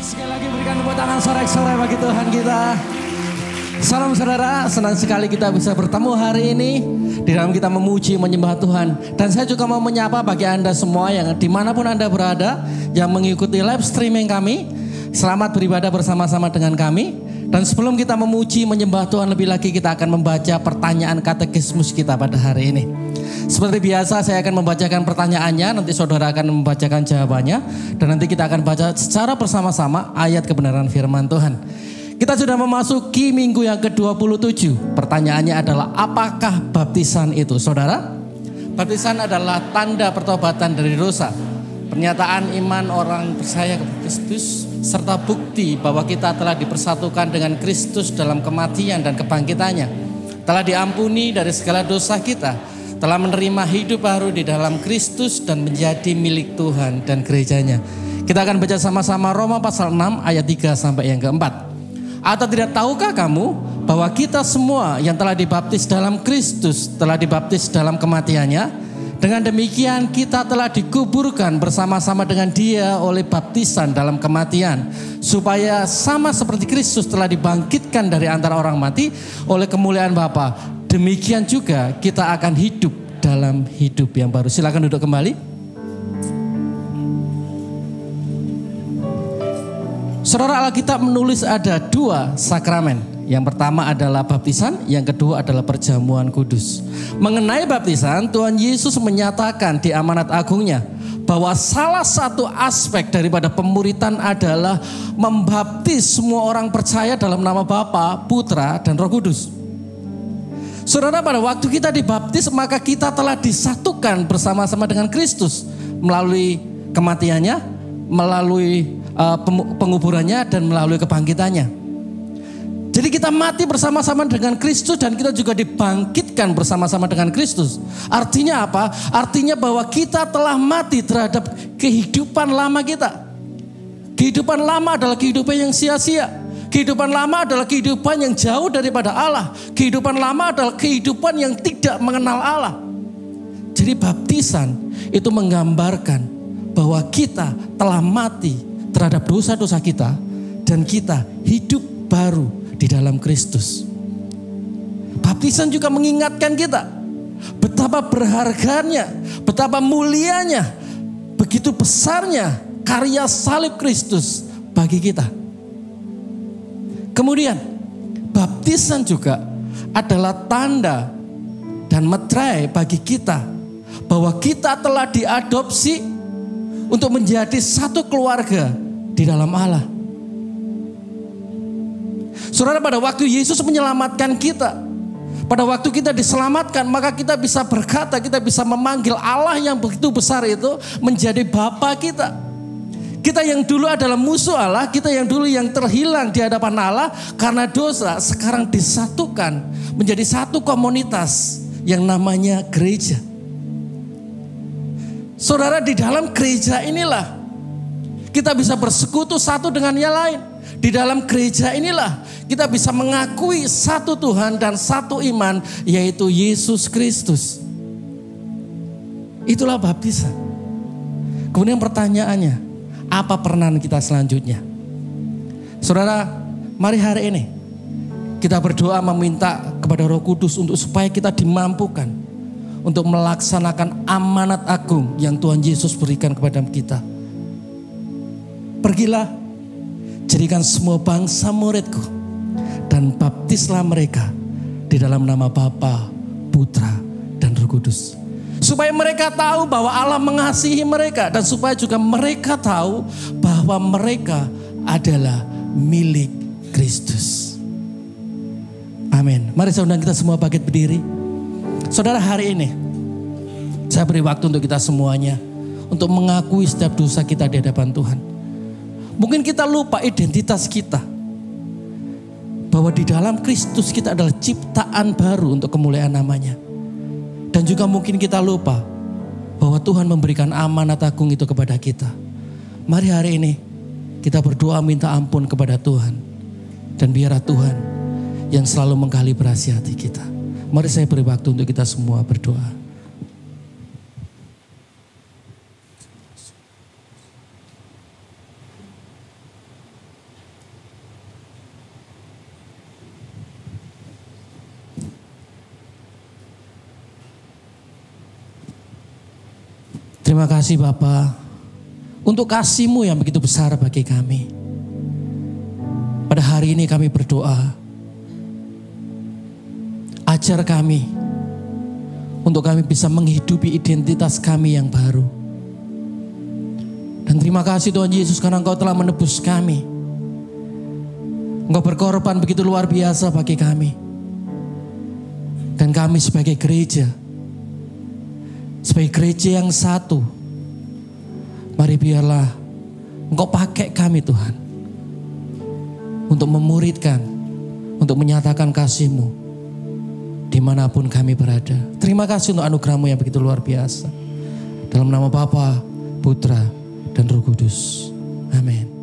Sekali lagi berikan tepuk tangan sorak-sorai bagi Tuhan kita. Salam saudara, senang sekali kita bisa bertemu hari ini di dalam kita memuji, menyembah Tuhan. Dan saya juga mau menyapa bagi Anda semua yang dimanapun Anda berada, yang mengikuti live streaming kami. Selamat beribadah bersama-sama dengan kami. Dan sebelum kita memuji, menyembah Tuhan lebih lagi, kita akan membaca pertanyaan katekismus kita pada hari ini. Seperti biasa saya akan membacakan pertanyaannya, nanti saudara akan membacakan jawabannya. Dan nanti kita akan baca secara bersama-sama ayat kebenaran firman Tuhan. Kita sudah memasuki minggu yang ke-27. Pertanyaannya adalah, apakah baptisan itu? Saudara, baptisan adalah tanda pertobatan dari dosa, pernyataan iman orang percaya kepada Kristus, serta bukti bahwa kita telah dipersatukan dengan Kristus dalam kematian dan kebangkitannya, telah diampuni dari segala dosa kita, telah menerima hidup baru di dalam Kristus dan menjadi milik Tuhan dan gerejanya. Kita akan baca sama-sama Roma pasal 6 ayat 3 sampai yang keempat. Atau tidak tahukah kamu bahwa kita semua yang telah dibaptis dalam Kristus telah dibaptis dalam kematiannya? Dengan demikian kita telah dikuburkan bersama-sama dengan Dia oleh baptisan dalam kematian, supaya sama seperti Kristus telah dibangkitkan dari antara orang mati oleh kemuliaan Bapa, demikian juga kita akan hidup dalam hidup yang baru. Silakan duduk kembali. Saudara, Alkitab menulis ada dua sakramen. Yang pertama adalah baptisan, yang kedua adalah perjamuan kudus. Mengenai baptisan, Tuhan Yesus menyatakan di amanat agungnya bahwa salah satu aspek daripada pemuritan adalah membaptis semua orang percaya dalam nama Bapa, Putra, dan Roh Kudus. Saudara, pada waktu kita dibaptis, maka kita telah disatukan bersama-sama dengan Kristus melalui kematiannya, melalui penguburannya, dan melalui kebangkitannya. Jadi kita mati bersama-sama dengan Kristus dan kita juga dibangkitkan bersama-sama dengan Kristus. Artinya apa? Artinya bahwa kita telah mati terhadap kehidupan lama kita. Kehidupan lama adalah kehidupan yang sia-sia. Kehidupan lama adalah kehidupan yang jauh daripada Allah. Kehidupan lama adalah kehidupan yang tidak mengenal Allah. Jadi baptisan itu menggambarkan bahwa kita telah mati terhadap dosa-dosa kita dan kita hidup baru di dalam Kristus. Baptisan juga mengingatkan kita betapa berharganya, betapa mulianya, begitu besarnya karya salib Kristus bagi kita. Kemudian baptisan juga adalah tanda dan meterai bagi kita bahwa kita telah diadopsi untuk menjadi satu keluarga di dalam Allah. Saudara, pada waktu Yesus menyelamatkan kita, pada waktu kita diselamatkan, maka kita bisa berkata, kita bisa memanggil Allah yang begitu besar itu menjadi Bapa kita. Kita yang dulu adalah musuh Allah, kita yang dulu yang terhilang di hadapan Allah karena dosa, sekarang disatukan menjadi satu komunitas yang namanya gereja. Saudara, di dalam gereja inilah kita bisa bersekutu satu dengan yang lain. Di dalam gereja inilah kita bisa mengakui satu Tuhan dan satu iman, yaitu Yesus Kristus. Itulah baptisan. Kemudian pertanyaannya, apa peranan kita selanjutnya? Saudara, mari hari ini kita berdoa meminta kepada Roh Kudus untuk supaya kita dimampukan untuk melaksanakan amanat agung yang Tuhan Yesus berikan kepada kita. Pergilah, jadikan semua bangsa muridku, dan baptislah mereka di dalam nama Bapa, Putra, dan Roh Kudus. Supaya mereka tahu bahwa Allah mengasihi mereka, dan supaya juga mereka tahu bahwa mereka adalah milik Kristus. Amin. Mari saya undang kita semua bangkit berdiri. Saudara, hari ini saya beri waktu untuk kita semuanya untuk mengakui setiap dosa kita di hadapan Tuhan. Mungkin kita lupa identitas kita, bahwa di dalam Kristus kita adalah ciptaan baru untuk kemuliaan namanya. Dan juga mungkin kita lupa bahwa Tuhan memberikan amanat agung itu kepada kita. Mari hari ini kita berdoa minta ampun kepada Tuhan, dan biarlah Tuhan yang selalu mengkalibrasi hati kita. Mari saya beri waktu untuk kita semua berdoa. Terima kasih Bapa untuk kasih-Mu yang begitu besar bagi kami. Pada hari ini kami berdoa, ajar kami untuk kami bisa menghidupi identitas kami yang baru. Dan terima kasih Tuhan Yesus karena Engkau telah menebus kami. Engkau berkorban begitu luar biasa bagi kami. Dan kami sebagai gereja yang satu, mari biarlah Engkau pakai kami Tuhan untuk memuridkan, untuk menyatakan kasih-Mu dimanapun kami berada. Terima kasih untuk anugerah-Mu yang begitu luar biasa. Dalam nama Bapa, Putra, dan Roh Kudus. Amin.